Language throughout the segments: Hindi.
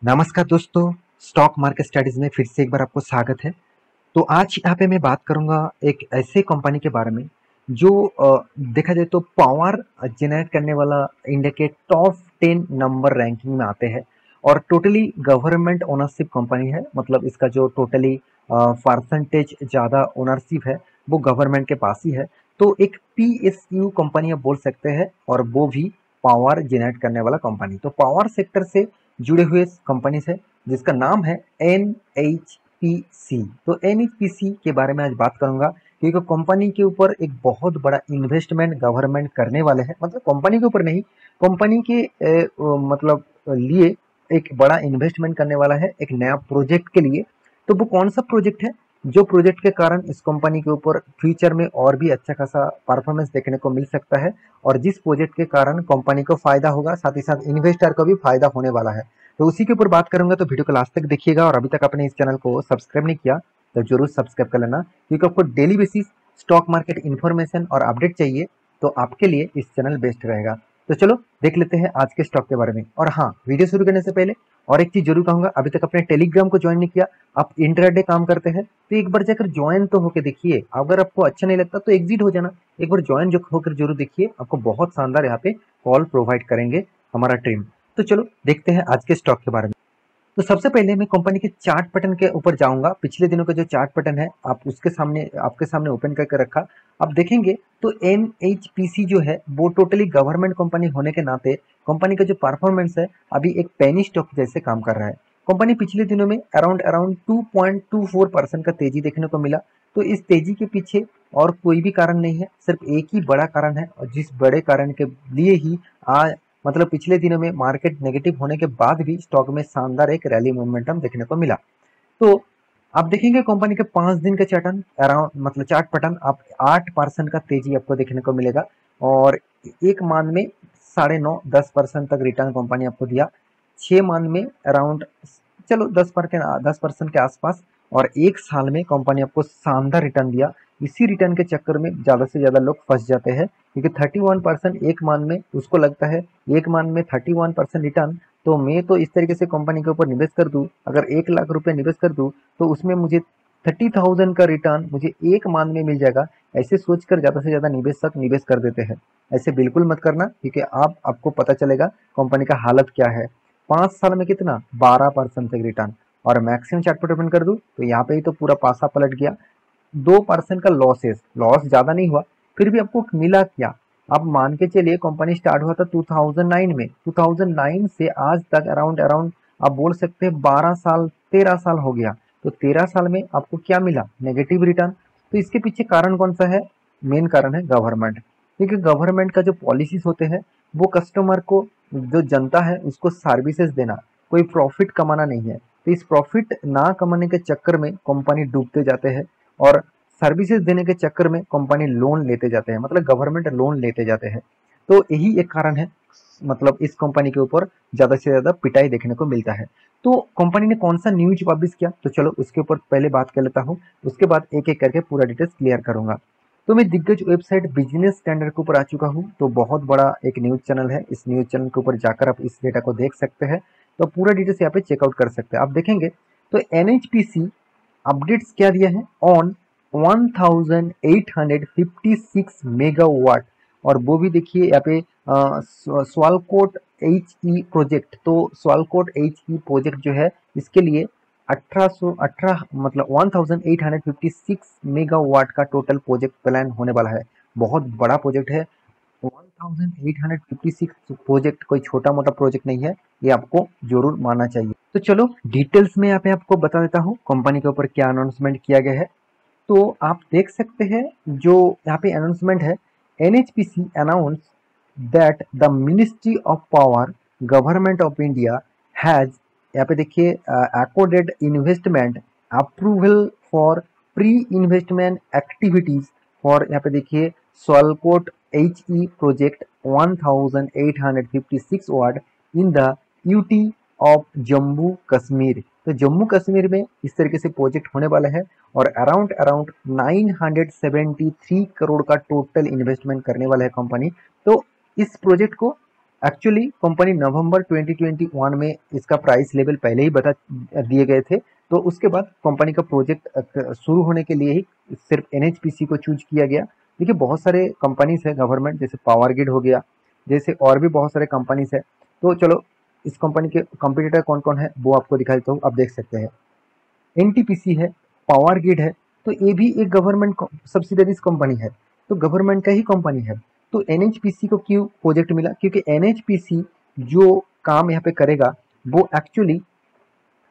नमस्कार दोस्तों, स्टॉक मार्केट स्टडीज में फिर से एक बार आपको स्वागत है। तो आज यहाँ पे मैं बात करूँगा एक ऐसे कंपनी के बारे में जो देखा जाए तो पावर जनरेट करने वाला इंडिया के टॉप 10 नंबर रैंकिंग में आते हैं और टोटली गवर्नमेंट ओनरशिप कंपनी है। मतलब इसका जो टोटली परसेंटेज ज़्यादा ओनरशिप है वो गवर्नमेंट के पास ही है। तो एक पीएसयू कंपनी आप बोल सकते हैं और वो भी पावर जनरेट करने वाला कंपनी। तो पावर सेक्टर से जुड़े हुए कंपनी है जिसका नाम है एनएचपीसी। तो एनएचपीसी के बारे में आज बात करूंगा क्योंकि कंपनी के ऊपर एक बहुत बड़ा इन्वेस्टमेंट गवर्नमेंट करने वाले हैं। मतलब कंपनी के ऊपर नहीं, कंपनी के मतलब लिए एक बड़ा इन्वेस्टमेंट करने वाला है एक नया प्रोजेक्ट के लिए। तो वो कौन सा प्रोजेक्ट है जो प्रोजेक्ट के कारण इस कंपनी के ऊपर फ्यूचर में और भी अच्छा खासा परफॉर्मेंस देखने को मिल सकता है और जिस प्रोजेक्ट के कारण कंपनी को फायदा होगा, साथ ही साथ इन्वेस्टर को भी फायदा होने वाला है। तो उसी के ऊपर बात करूंगा, तो वीडियो को लास्ट तक देखिएगा और अभी तक आपने इस चैनल को सब्सक्राइब नहीं किया तो जरूर सब्सक्राइब कर लेना क्योंकि आपको daily basis stock market information और अपडेट चाहिए तो आपके लिए इस चैनल बेस्ट रहेगा। तो चलो देख लेते हैं आज के स्टॉक के बारे में। और हाँ, वीडियो शुरू करने से पहले और एक चीज जरूर कहूंगा, अभी तक अपने टेलीग्राम को ज्वाइन नहीं किया, आप इंट्राडे काम करते हैं तो एक बार जाकर ज्वाइन तो होकर देखिए। अगर आपको अच्छा नहीं लगता तो एग्जिट हो जाना, एक बार ज्वाइन जो होकर जरूर देखिए, आपको बहुत शानदार यहाँ पे कॉल प्रोवाइड करेंगे हमारा टीम। तो चलो देखते हैं आज के स्टॉक के बारे में। तो सबसे पहले मैं कंपनी के चार्ट पैटर्न के ऊपर जाऊंगा। पिछले दिनों का जो चार्ट पैटर्न है आप उसके सामने आपके सामने ओपन करके रखा। आप देखेंगे तो एनएचपीसी जो है वो टोटली गवर्नमेंट कंपनी होने के नाते कंपनी का जो परफॉर्मेंस है अभी एक पेनी स्टॉक जैसे काम कर रहा है। कंपनी पिछले दिनों में अराउंड अराउंड 2.24% का तेजी देखने को मिला। तो इस तेजी के पीछे और कोई भी कारण नहीं है, सिर्फ एक ही बड़ा कारण है और जिस बड़े कारण के लिए ही आज मतलब पिछले दिनों में मार्केट नेगेटिव होने के बाद भी स्टॉक में शानदार एक रैली मोमेंटम देखने को मिला। तो आप देखेंगे कंपनी के 5 दिन के चार्टन अराउंड मतलब चार्ट पैटर्न आप 8% का तेजी आपको देखने को मिलेगा और एक मान में 9.5-10% तक रिटर्न कंपनी आपको दिया। 6 मान में अराउंड चलो 10% के आसपास और एक साल में कंपनी आपको शानदार रिटर्न दिया। इसी रिटर्न के चक्कर में ज्यादा से ज्यादा लोग फंस जाते हैं क्योंकि 31% एक मान में उसको लगता है एक मान में 31% रिटर्न, तो मैं तो इस तरीके से कंपनी के ऊपर निवेश कर दूं, अगर 1 लाख रुपए निवेश कर दूं तो उसमें मुझे 30,000 का रिटर्न मुझे एक मान में मिल जाएगा। ऐसे सोचकर ज्यादा से ज्यादा निवेशक निवेश कर देते हैं। ऐसे बिल्कुल मत करना क्योंकि आपको पता चलेगा कंपनी का हालत क्या है। 5 साल में कितना 12% तक रिटर्न और मैक्सिमम चार्ट पर ओपन कर दूं तो यहाँ पे ही तो पूरा पासा पलट गया। 2% का लॉस ज्यादा नहीं हुआ, फिर भी आपको मिला क्या। आप मान के चलिए कंपनी स्टार्ट हुआ था 2009 में, 2009 से आज तक अराउंड अराउंड आप बोल सकते हैं 12 साल 13 साल हो गया। तो 13 साल में आपको क्या मिला, नेगेटिव रिटर्न। तो इसके पीछे कारण कौन सा है, मेन कारण है गवर्नमेंट। क्योंकि गवर्नमेंट का जो पॉलिसीज होते हैं वो कस्टमर को, जो जनता है उसको सर्विसेज देना, कोई प्रॉफिट कमाना नहीं है। तो इस प्रॉफिट ना कमाने के चक्कर में कंपनी डूबते जाते हैं और सर्विसेज देने के चक्कर में कंपनी लोन लेते जाते हैं, मतलब गवर्नमेंट लोन लेते जाते हैं। तो यही एक कारण है, मतलब इस कंपनी के ऊपर ज्यादा से ज्यादा पिटाई देखने को मिलता है। तो कंपनी ने कौन सा न्यूज पब्लिश किया, तो चलो उसके ऊपर पहले बात कर लेता हूँ, उसके बाद एक एक करके पूरा डिटेल्स क्लियर करूंगा। तो मैं दिग्गज वेबसाइट बिजनेस स्टैंडर्ड के ऊपर आ चुका हूँ। तो बहुत बड़ा एक न्यूज चैनल है, इस न्यूज चैनल के ऊपर जाकर आप इस डेटा को देख सकते हैं। तो पूरा डिटेल्स यहाँ पे चेकआउट कर सकते हैं। आप देखेंगे तो एनएचपीसी अपडेट्स क्या दिया है ऑन 1856 मेगावाट, और वो भी देखिए यहाँ पे स्वालकोट एच ई प्रोजेक्ट। तो स्वालकोट एच ई प्रोजेक्ट जो है इसके लिए 1818 मतलब 1856 मेगावाट का टोटल प्रोजेक्ट प्लान होने वाला है। बहुत बड़ा प्रोजेक्ट है। 1856 प्रोजेक्ट कोई छोटा मोटा प्रोजेक्ट नहीं है, ये आपको जरूर मानना चाहिए। तो चलो डिटेल्स में यहाँ पे आपको बता देता हूँ कंपनी के ऊपर क्या अनाउंसमेंट किया गया है। तो आप देख सकते हैं जो यहाँ पे अनाउंसमेंट है, NHPC announce that the ministry of power government of India has, यहाँ पे देखिए accorded investment approval for pre investment activities for, यहाँ पे देखिए Sawalkot H E project 1856 watt in the UT of Jammu Kashmir. तो जम्मू कश्मीर में इस तरीके से प्रोजेक्ट होने वाला है और अराउंड अराउंड 973 करोड़ का टोटल इन्वेस्टमेंट करने वाला है कंपनी। तो इस प्रोजेक्ट को एक्चुअली कंपनी नवंबर 2021 में इसका प्राइस लेवल पहले ही बता दिए गए थे। तो उसके बाद कंपनी का प्रोजेक्ट शुरू होने के लिए ही सिर्फ एनएचपीसी को चूज किया गया। देखिए बहुत सारे कंपनीज है गवर्नमेंट, जैसे पावर ग्रिड हो गया, जैसे और भी बहुत सारे कंपनीज है। तो चलो इस कंपनी के कंपटीटर कौन कौन है वो आपको दिखा देता हूँ, आप देख सकते हैं। एनटीपीसी है, पावर ग्रिड है, तो ये भी एक गवर्नमेंट सब्सिडरीज कंपनी है, तो गवर्नमेंट का ही कंपनी है। तो एनएचपीसी को क्यों प्रोजेक्ट मिला? क्योंकि एनएचपीसी जो काम यहाँ पे करेगा वो एक्चुअली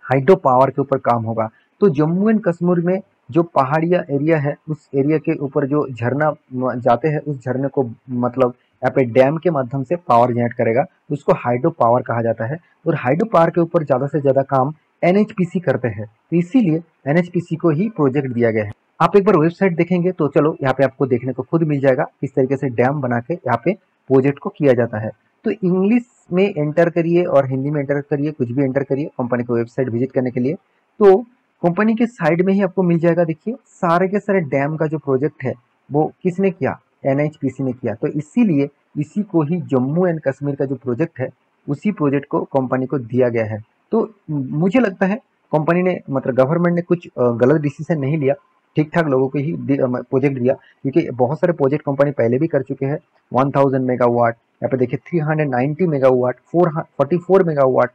हाइड्रो पावर के ऊपर काम होगा। तो जम्मू एंड कश्मीर में जो पहाड़िया एरिया है उस एरिया के ऊपर जो झरना जाते हैं उस झरने को मतलब यहाँ पे डैम के माध्यम से पावर जनरेट करेगा, उसको हाइड्रो पावर कहा जाता है। और हाइड्रो पावर के ऊपर ज़्यादा से ज़्यादा काम एनएचपीसी करते हैं, तो इसीलिए एनएचपीसी को ही प्रोजेक्ट दिया गया है। आप एक बार वेबसाइट देखेंगे तो चलो यहाँ पे आपको देखने को खुद मिल जाएगा किस तरीके से डैम बना के यहाँ पे प्रोजेक्ट को किया जाता है। तो इंग्लिश में एंटर करिए और हिंदी में एंटर करिए, कुछ भी एंटर करिए कंपनी को वेबसाइट विजिट करने के लिए। तो कंपनी के साइड में ही आपको मिल जाएगा, देखिए सारे के सारे डैम का जो प्रोजेक्ट है वो किसने किया? एनएचपीसी ने किया। तो इसीलिए इसी को ही जम्मू एंड कश्मीर का जो प्रोजेक्ट है उसी प्रोजेक्ट को कंपनी को दिया गया है। तो मुझे लगता है कंपनी ने मतलब गवर्नमेंट ने कुछ गलत डिसीजन नहीं लिया, ठीक ठाक लोगों को ही प्रोजेक्ट दिया। क्योंकि बहुत सारे प्रोजेक्ट कंपनी पहले भी कर चुके हैं। 1000 मेगावाट, यहाँ पे देखिए 390 मेगावाट, 44 मेगावाट,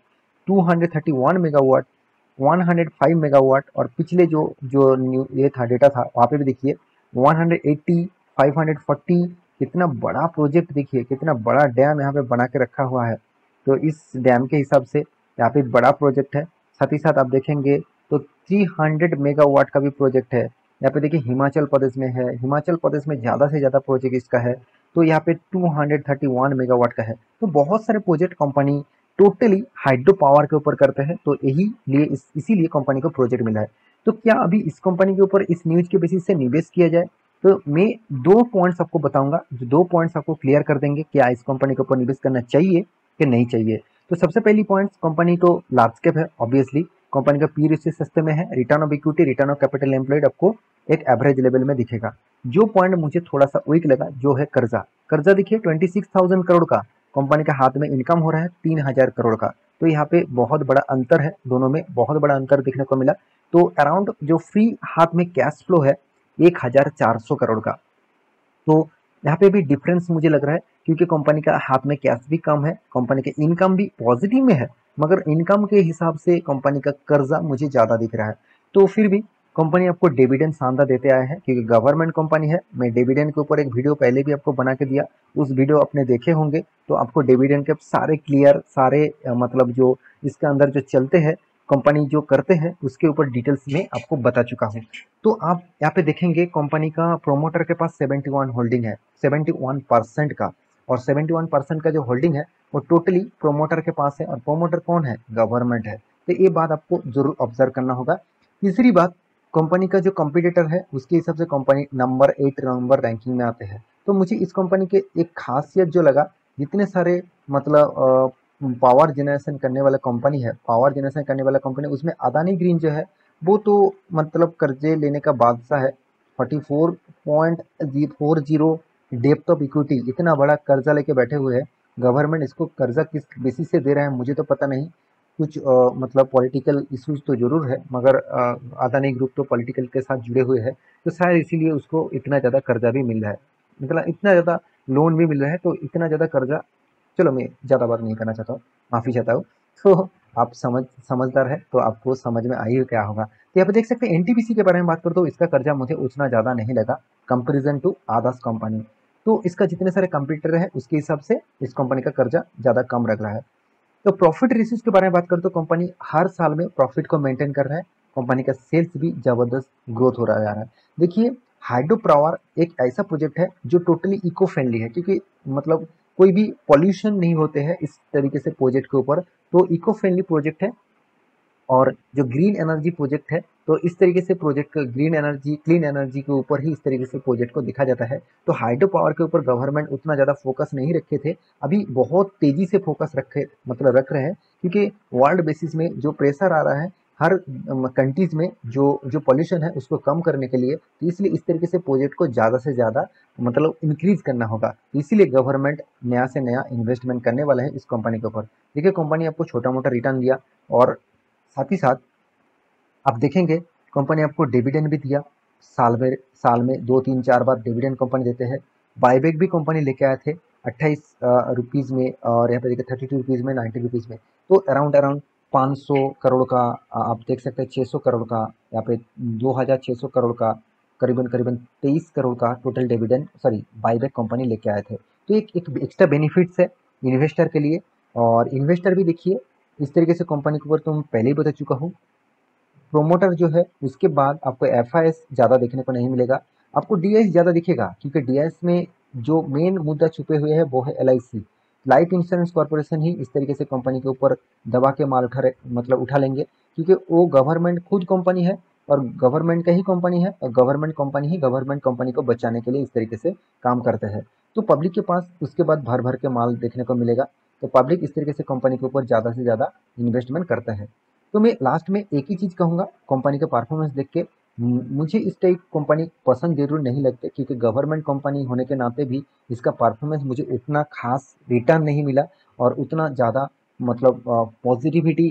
231 मेगावाट, 105 मेगावाट, और पिछले जो जो न्यू ये था डेटा था वहाँ पे भी देखिए 180, 540। कितना बड़ा प्रोजेक्ट, देखिए कितना बड़ा डैम यहाँ पे बना के रखा हुआ है। तो इस डैम के हिसाब से यहाँ पे बड़ा प्रोजेक्ट है। साथ ही साथ आप देखेंगे तो 300 मेगावाट का भी प्रोजेक्ट है। यहाँ पे देखिए हिमाचल प्रदेश में है, हिमाचल प्रदेश में ज़्यादा से ज़्यादा प्रोजेक्ट इसका है। तो यहाँ पे 231 मेगावाट का है। तो बहुत सारे project company totally hydro power के ऊपर करते हैं, तो यही लिए इसीलिए कंपनी को प्रोजेक्ट मिला है। तो क्या अभी इस कंपनी के ऊपर इस न्यूज के बेसिस से निवेश किया जाए? तो मैं दो पॉइंट्स आपको बताऊंगा, जो दो पॉइंट्स आपको क्लियर कर देंगे क्या इस कंपनी के ऊपर निवेश करना चाहिए कि नहीं चाहिए। तो सबसे पहली पॉइंट, कंपनी तो लार्ज कैप है ऑब्वियसली, कंपनी का पी रेशियो सस्ते में है, return of equity, return of capital employed आपको एक एवरेज लेवल में दिखेगा। जो पॉइंट मुझे थोड़ा सा वीक लगा जो है कर्जा। कर्जा देखिए 26,000 करोड़ का कंपनी का हाथ में इनकम हो रहा है 3,000 करोड़ का। तो यहाँ पे बहुत बड़ा अंतर है, दोनों में बहुत बड़ा अंतर देखने को मिला। तो अराउंड जो फ्री हाथ में कैश फ्लो है 1,400 करोड़ का। तो यहाँ पे भी डिफरेंस मुझे लग रहा है, क्योंकि कंपनी का हाथ में कैश भी कम है, कंपनी के इनकम भी पॉजिटिव में है, मगर इनकम के हिसाब से कंपनी का कर्जा मुझे ज़्यादा दिख रहा है। तो फिर भी कंपनी आपको डिविडेंड शानदार देते आए हैं, क्योंकि गवर्नमेंट कंपनी है। मैं डिविडेंड के ऊपर एक वीडियो पहले भी आपको बना के दिया, उस वीडियो आपने देखे होंगे, तो आपको डिविडेंड के सारे क्लियर सारे मतलब जो इसके अंदर जो चलते हैं कंपनी जो करते हैं उसके ऊपर डिटेल्स में आपको बता चुका हूँ। तो आप यहाँ पे देखेंगे कंपनी का प्रोमोटर के पास 71 होल्डिंग है, 71% का। और 71% का जो होल्डिंग है वो टोटली प्रोमोटर के पास है, और प्रोमोटर कौन है? गवर्नमेंट है। तो ये बात आपको जरूर ऑब्जर्व करना होगा। तीसरी बात, कंपनी का जो कंपटीटर है उसके हिसाब से कंपनी नंबर 8 नंबर रैंकिंग में आते हैं। तो मुझे इस कंपनी के एक खासियत जो लगा, जितने सारे मतलब पावर जनरेशन करने वाला कंपनी है, पावर जनरेशन करने वाला कंपनी, उसमें अदानी ग्रीन जो है वो तो मतलब कर्जे लेने का बादशाह है। 44.40 डेप्थ ऑफ इक्विटी, इतना बड़ा कर्जा लेके बैठे हुए हैं। गवर्नमेंट इसको कर्जा किस बेसिस से दे रहा है मुझे तो पता नहीं, कुछ मतलब पॉलिटिकल इश्यूज तो जरूर है, मगर अदानी ग्रुप तो पॉलिटिकल के साथ जुड़े हुए हैं, तो शायद इसीलिए उसको इतना ज़्यादा कर्जा भी मिल रहा है, मतलब इतना ज़्यादा लोन भी मिल रहा है, तो इतना ज़्यादा कर्जा। चलो मैं ज़्यादा बात नहीं करना चाहता हूँ, माफ़ी चाहता हूँ। तो आप समझदार है तो आपको समझ में आई हो क्या होगा। तो यहाँ पे देख सकते हैं एनटीपीसी के बारे में बात करो तो इसका कर्जा मुझे उतना ज़्यादा नहीं लगा कंपेरिजन टू अदर्स कंपनी। तो इसका जितने सारे कंपटीटर है उसके हिसाब से इस कंपनी का कर्जा ज़्यादा कम लग रहा है। तो प्रॉफिट रेशियोज के बारे में बात करें तो कंपनी हर साल में प्रॉफिट को मेंटेन कर रहा है, कंपनी का सेल्स भी जबरदस्त ग्रोथ हो रहा जा रहा है। देखिए हाइड्रो पावर एक ऐसा प्रोजेक्ट है जो टोटली इको फ्रेंडली है, क्योंकि मतलब कोई भी पॉल्यूशन नहीं होते हैं इस तरीके से प्रोजेक्ट के ऊपर, तो इको फ्रेंडली प्रोजेक्ट है। और जो ग्रीन एनर्जी प्रोजेक्ट है, तो इस तरीके से project green energy clean energy के ऊपर ही इस तरीके से प्रोजेक्ट को देखा जाता है। तो हाइड्रो पावर के ऊपर गवर्नमेंट उतना ज़्यादा फोकस नहीं रखे थे, अभी बहुत तेजी से फोकस रखे मतलब रख रहे हैं, क्योंकि वर्ल्ड बेसिस में जो प्रेशर आ रहा है हर कंट्रीज में जो जो पॉल्यूशन है उसको कम करने के लिए, तो इसलिए इस तरीके से प्रोजेक्ट को ज़्यादा से ज़्यादा मतलब इंक्रीज करना होगा। इसीलिए गवर्नमेंट नया से नया इन्वेस्टमेंट करने वाला है इस कंपनी के ऊपर। देखिए कंपनी आपको छोटा मोटा रिटर्न दिया, और साथ ही साथ आप देखेंगे कंपनी आपको डिविडेंड भी दिया। साल में 2 3 4 बार डिविडेंड कंपनी देते हैं। बायबैक भी कंपनी लेके आए थे 28 रुपीज़ में, और यहाँ पे देखिए 32 रुपीज़ में, 90 रुपीज़ में। तो अराउंड अराउंड 500 करोड़ का आप देख सकते हैं, 600 करोड़ का, यहाँ पे 2600 करोड़ का, करीबन करीबन 23 करोड़ का total dividend sorry buyback company लेके आए थे। तो एक एक्स्ट्रा बेनिफिट्स है इन्वेस्टर के लिए। और इन्वेस्टर भी देखिए इस तरीके से कंपनी के ऊपर तो मैं पहले ही बता चुका हूँ। प्रोमोटर जो है उसके बाद आपको एफआईएस ज़्यादा देखने को नहीं मिलेगा, आपको डीआईएस ज़्यादा दिखेगा, क्योंकि डीआईएस में जो मेन मुद्दा छुपे हुए हैं वो है एलआईसी, लाइफ इंश्योरेंस कॉर्पोरेशन ही इस तरीके से कंपनी के ऊपर दबा के माल उठा लेंगे, क्योंकि वो गवर्नमेंट खुद कंपनी है, और गवर्नमेंट का ही कंपनी है, और गवर्नमेंट कंपनी ही गवर्नमेंट कंपनी को बचाने के लिए इस तरीके से काम करते हैं। तो पब्लिक के पास उसके बाद भर भर के माल देखने को मिलेगा, तो पब्लिक इस तरीके से कंपनी के ऊपर ज़्यादा से ज़्यादा इन्वेस्टमेंट करता है। तो मैं लास्ट में एक ही चीज़ कहूँगा, कंपनी का परफॉर्मेंस देख के मुझे इस टाइप कंपनी पसंद जरूर नहीं लगते, क्योंकि गवर्नमेंट कंपनी होने के नाते भी इसका परफॉर्मेंस मुझे उतना खास रिटर्न नहीं मिला, और उतना ज़्यादा मतलब पॉजिटिविटी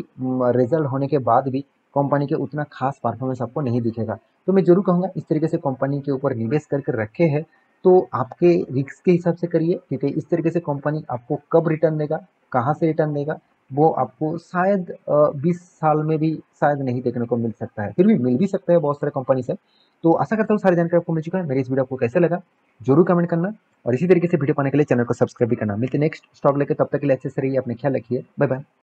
रिजल्ट होने के बाद भी कंपनी के उतना खास परफॉर्मेंस आपको नहीं दिखेगा। तो मैं जरूर कहूँगा इस तरीके से कंपनी के ऊपर निवेश करके रखे हैं तो आपके रिस्क के हिसाब से करिए, क्योंकि इस तरीके से कंपनी आपको कब रिटर्न देगा, कहाँ से रिटर्न देगा, वो आपको शायद 20 साल में भी शायद नहीं देखने को मिल सकता है, फिर भी मिल भी सकता है बहुत सारे कंपनी से। तो आशा करता हूँ सारी जानकारी आपको मिल चुका है। मेरी इस वीडियो आपको कैसे लगा जरूर कमेंट करना, और इसी तरीके से वीडियो पाने के लिए चैनल को सब्सक्राइब भी करना। मिलते नेक्स्ट स्टॉक लेके, तब तक के लिए अच्छे से रहिए, अपने ख्याल रखिए, बाय बाय।